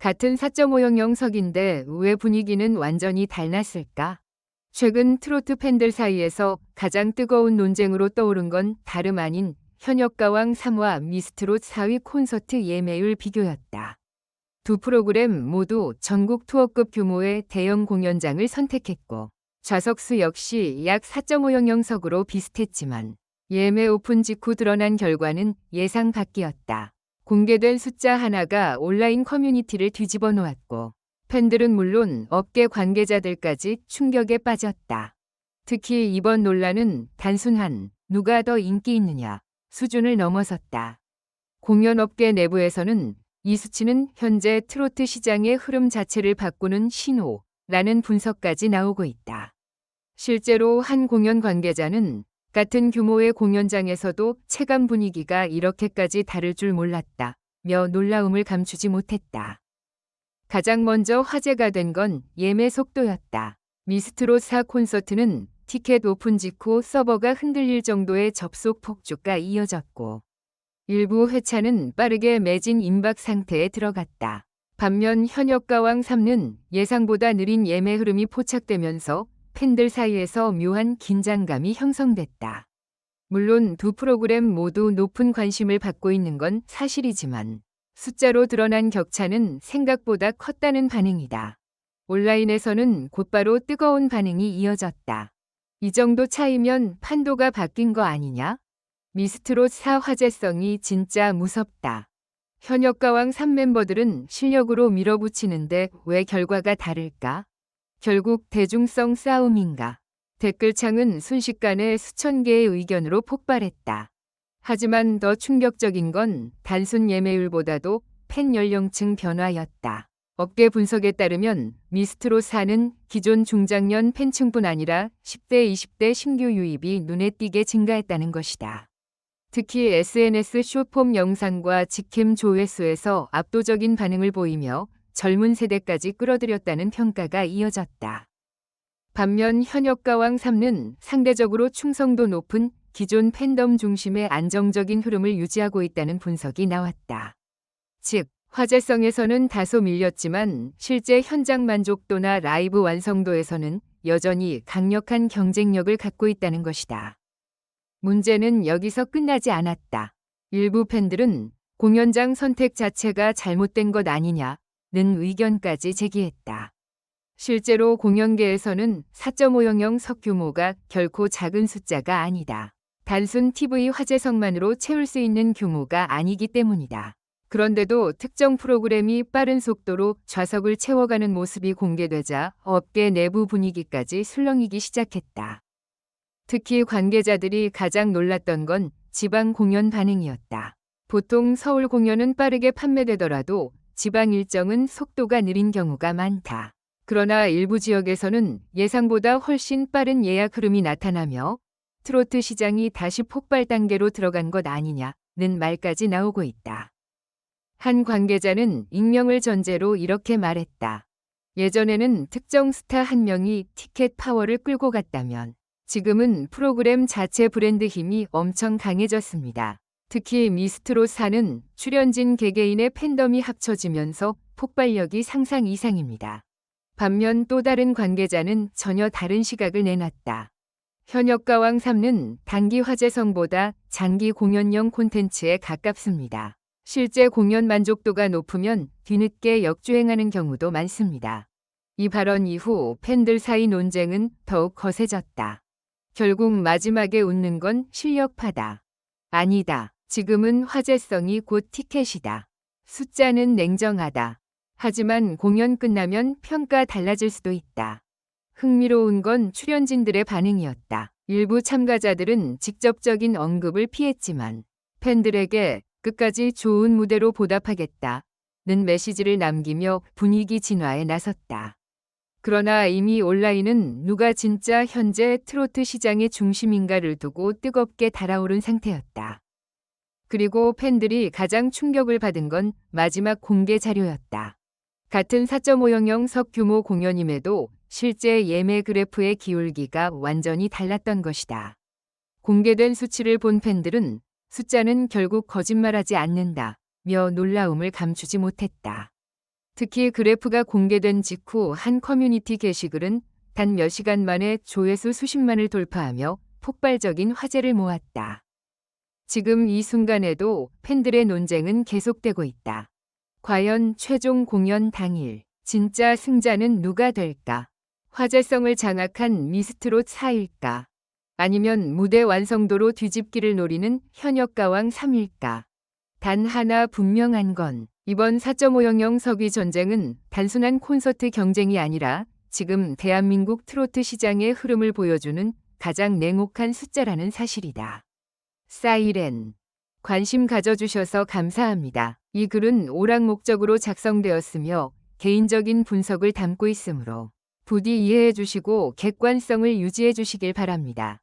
같은 4.5형 영석인데 왜 분위기는 완전히 달랐을까? 최근 트로트 팬들 사이에서 가장 뜨거운 논쟁으로 떠오른 건 다름 아닌 현역가왕 3와 미스트롯 4위 콘서트 예매율 비교였다. 두 프로그램 모두 전국 투어급 규모의 대형 공연장을 선택했고 좌석수 역시 약 4.5형 영석으로 비슷했지만 예매 오픈 직후 드러난 결과는 예상 밖이었다. 공개된 숫자 하나가 온라인 커뮤니티를 뒤집어 놓았고 팬들은 물론 업계 관계자들까지 충격에 빠졌다. 특히 이번 논란은 단순한 누가 더 인기 있느냐 수준을 넘어섰다. 공연업계 내부에서는 이 수치는 현재 트로트 시장의 흐름 자체를 바꾸는 신호라는 분석까지 나오고 있다. 실제로 한 공연 관계자는 같은 규모의 공연장에서도 체감 분위기가 이렇게까지 다를 줄 몰랐다며 놀라움을 감추지 못했다. 가장 먼저 화제가 된 건 예매 속도였다. 미스트롯 4 콘서트는 티켓 오픈 직후 서버가 흔들릴 정도의 접속 폭주가 이어졌고 일부 회차는 빠르게 매진 임박 상태에 들어갔다. 반면 현역가왕 3는 예상보다 느린 예매 흐름이 포착되면서 팬들 사이에서 묘한 긴장감이 형성됐다. 물론 두 프로그램 모두 높은 관심을 받고 있는 건 사실이지만 숫자로 드러난 격차는 생각보다 컸다는 반응이다. 온라인에서는 곧바로 뜨거운 반응이 이어졌다. 이 정도 차이면 판도가 바뀐 거 아니냐? 미스트롯 4 화제성이 진짜 무섭다. 현역가왕 3 멤버들은 실력으로 밀어붙이는데 왜 결과가 다를까? 결국 대중성 싸움인가? 댓글창은 순식간에 수천 개의 의견으로 폭발했다. 하지만 더 충격적인 건 단순 예매율보다도 팬 연령층 변화였다. 업계 분석에 따르면 미스트롯 4는 기존 중장년 팬층뿐 아니라 10대, 20대 신규 유입이 눈에 띄게 증가했다는 것이다. 특히 SNS 숏폼 영상과 직캠 조회수에서 압도적인 반응을 보이며 젊은 세대까지 끌어들였다는 평가가 이어졌다. 반면 현역가왕 3는 상대적으로 충성도 높은 기존 팬덤 중심의 안정적인 흐름을 유지하고 있다는 분석이 나왔다. 즉, 화제성에서는 다소 밀렸지만 실제 현장 만족도나 라이브 완성도에서는 여전히 강력한 경쟁력을 갖고 있다는 것이다. 문제는 여기서 끝나지 않았다. 일부 팬들은 공연장 선택 자체가 잘못된 것 아니냐는 의견까지 제기했다. 실제로 공연계에서는 4.5형 석 규모가 결코 작은 숫자가 아니다. 단순 TV 화제성만으로 채울 수 있는 규모가 아니기 때문이다. 그런데도 특정 프로그램이 빠른 속도로 좌석을 채워가는 모습이 공개되자 업계 내부 분위기까지 술렁이기 시작했다. 특히 관계자들이 가장 놀랐던 건 지방 공연 반응이었다. 보통 서울 공연은 빠르게 판매되더라도 지방 일정은 속도가 느린 경우가 많다. 그러나 일부 지역에서는 예상보다 훨씬 빠른 예약 흐름이 나타나며 트로트 시장이 다시 폭발 단계로 들어간 것 아니냐는 말까지 나오고 있다. 한 관계자는 익명을 전제로 이렇게 말했다. 예전에는 특정 스타 한 명이 티켓 파워를 끌고 갔다면 지금은 프로그램 자체 브랜드 힘이 엄청 강해졌습니다. 특히 미스트롯 4는 출연진 개개인의 팬덤이 합쳐지면서 폭발력이 상상 이상입니다. 반면 또 다른 관계자는 전혀 다른 시각을 내놨다. 현역가왕 3는 단기 화제성보다 장기 공연용 콘텐츠에 가깝습니다. 실제 공연 만족도가 높으면 뒤늦게 역주행하는 경우도 많습니다. 이 발언 이후 팬들 사이 논쟁은 더욱 거세졌다. 결국 마지막에 웃는 건 실력파다. 아니다. 지금은 화제성이 곧 티켓이다. 숫자는 냉정하다. 하지만 공연 끝나면 평가 달라질 수도 있다. 흥미로운 건 출연진들의 반응이었다. 일부 참가자들은 직접적인 언급을 피했지만 팬들에게 끝까지 좋은 무대로 보답하겠다는 메시지를 남기며 분위기 진화에 나섰다. 그러나 이미 온라인은 누가 진짜 현재 트로트 시장의 중심인가를 두고 뜨겁게 달아오른 상태였다. 그리고 팬들이 가장 충격을 받은 건 마지막 공개 자료였다. 같은 4.5형 석 규모 공연임에도 실제 예매 그래프의 기울기가 완전히 달랐던 것이다. 공개된 수치를 본 팬들은 숫자는 결국 거짓말하지 않는다며 놀라움을 감추지 못했다. 특히 그래프가 공개된 직후 한 커뮤니티 게시글은 단 몇 시간 만에 조회수 수십만을 돌파하며 폭발적인 화제를 모았다. 지금 이 순간에도 팬들의 논쟁은 계속되고 있다. 과연 최종 공연 당일 진짜 승자는 누가 될까? 화제성을 장악한 미스트롯 4일까? 아니면 무대 완성도로 뒤집기를 노리는 현역가왕 3일까? 단 하나 분명한 건 이번 4.500 석위 전쟁은 단순한 콘서트 경쟁이 아니라 지금 대한민국 트로트 시장의 흐름을 보여주는 가장 냉혹한 숫자라는 사실이다. 사이렌. 관심 가져주셔서 감사합니다. 이 글은 오락 목적으로 작성되었으며 개인적인 분석을 담고 있으므로 부디 이해해 주시고 객관성을 유지해 주시길 바랍니다.